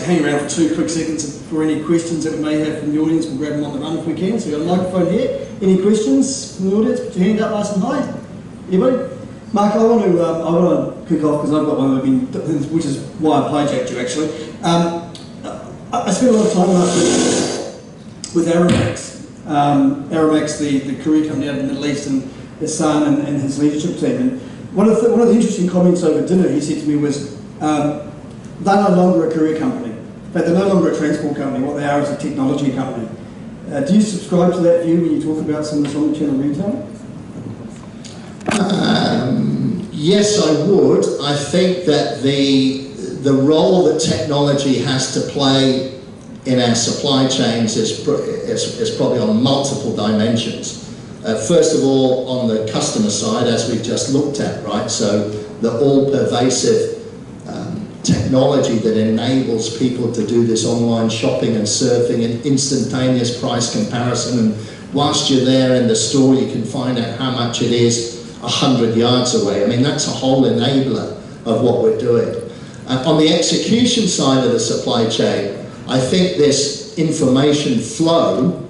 hang around for 2 quick seconds for any questions that we may have from the audience. We'll grab them on the run if we can. So we've got a microphone here. Any questions from the audience? Put your hand up nice and high. Anybody? Mark, I want to kick off because I've got one, which is why I've hijacked you actually. I spent a lot of time last week with Aramax. Aramax, the career company out of the Middle East, and his son and his leadership team. And one of the interesting comments over dinner he said to me was, they're no longer a career company. In fact, they're no longer a transport company. What they are is a technology company. Do you subscribe to that view when you talk about some of this omnichannel retail? Yes, I would. I think that the role that technology has to play in our supply chains is probably on multiple dimensions. First of all, on the customer side, as we've just looked at, right? So the all-pervasive technology that enables people to do this online shopping and surfing and instantaneous price comparison, and whilst you're there in the store you can find out how much it is 100 yards away. I mean, that's a whole enabler of what we're doing. On the execution side of the supply chain, I think this information flow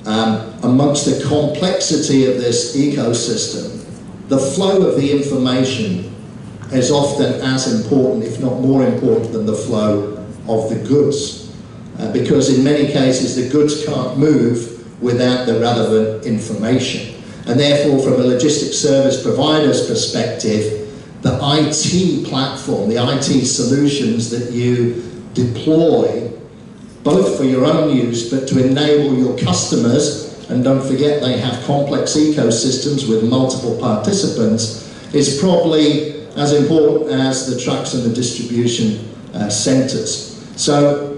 amongst the complexity of this ecosystem, the flow of the information is often as important, if not more important, than the flow of the goods. Because in many cases the goods can't move without the relevant information. And therefore, from a logistics service provider's perspective, the IT platform, the IT solutions that you deploy, both for your own use, but to enable your customers, and don't forget they have complex ecosystems with multiple participants, is probably as important as the trucks and the distribution centres. So,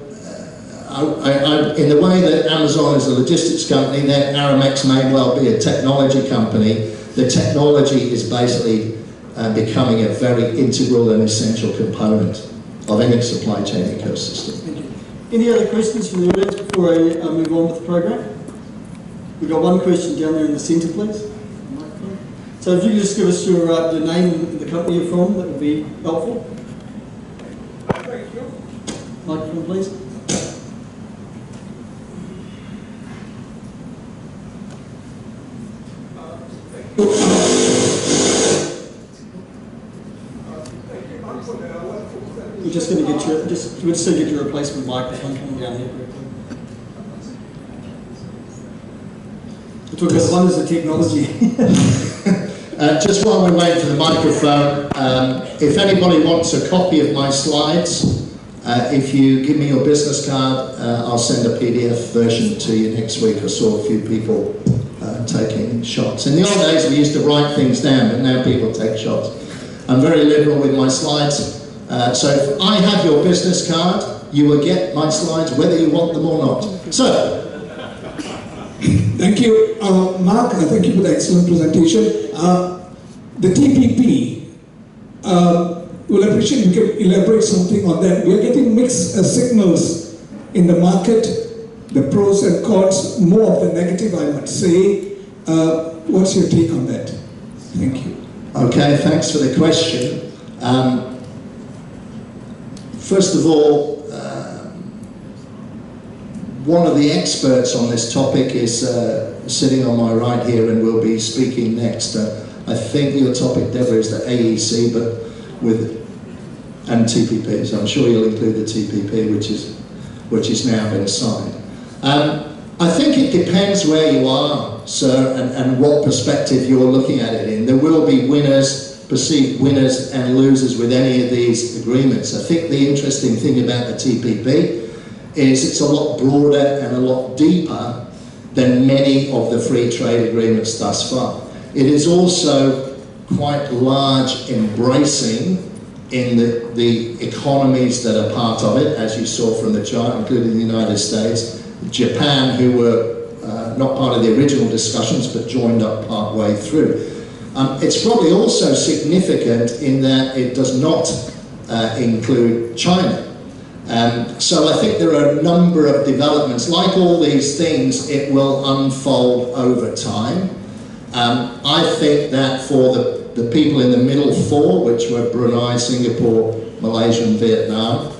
in the way that Amazon is a logistics company, then Aramex may well be a technology company. The technology is basically becoming a very integral and essential component of any supply chain ecosystem. Thank you. Any other questions from the audience before I move on with the program? We've got one question down there in the centre, please. So if you could just give us your name and the company you're from, that would be helpful. Thank you. Microphone, please. We're just going to get you, we're just going to get your replacement microphone coming down here quickly. We're talking about the wonders of technology. Just while we wait for the microphone, if anybody wants a copy of my slides, if you give me your business card, I'll send a PDF version to you next week. I saw a few people taking shots. In the old days we used to write things down, but now people take shots. I'm very liberal with my slides, so if I have your business card, you will get my slides whether you want them or not. So, thank you, Mark. Thank you for the excellent presentation. The TPP, we'll appreciate if you can elaborate something on that. We are getting mixed signals in the market, the pros and cons, more of the negative, I would say. What's your take on that? Thank you. Okay, thanks for the question. First of all, one of the experts on this topic is sitting on my right here and will be speaking next. I think your topic, Deborah, is the AEC, but and TPP. So I'm sure you'll include the TPP, which is now been signed. I think it depends where you are, sir, and what perspective you're looking at it in. There will be winners, perceived winners and losers with any of these agreements. I think the interesting thing about the TPP is it's a lot broader and a lot deeper than many of the free trade agreements thus far. It is also quite large, embracing in the economies that are part of it, as you saw from the chart, including the United States, Japan, who were not part of the original discussions but joined up part way through. It's probably also significant in that it does not include China. So I think there are a number of developments. Like all these things, it will unfold over time. I think that for the people in the middle four, which were Brunei, Singapore, Malaysia and Vietnam,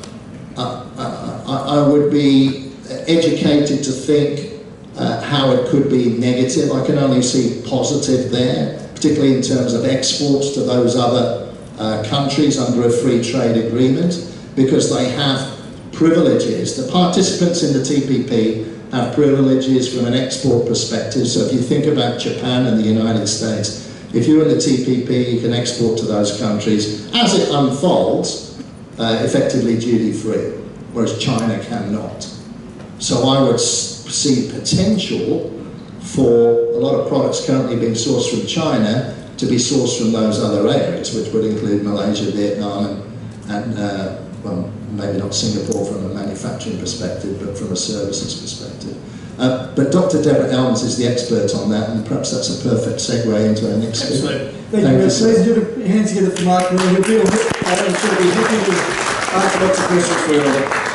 I would be educated to think how it could be negative. I can only see positive there, particularly in terms of exports to those other countries under a free trade agreement, because they have privileges. The participants in the TPP have privileges from an export perspective. So if you think about Japan and the United States, if you're in the TPP, you can export to those countries as it unfolds, effectively duty-free, whereas China cannot. So I would see potential for a lot of products currently being sourced from China to be sourced from those other areas, which would include Malaysia, Vietnam, and well, maybe not Singapore from a manufacturing perspective, but from a services perspective. But Dr. Deborah Elms is the expert on that, and perhaps that's a perfect segue into our next speaker. Thank you. Please do a hand together for Mark. He'll be happy to answer lots of questions for you.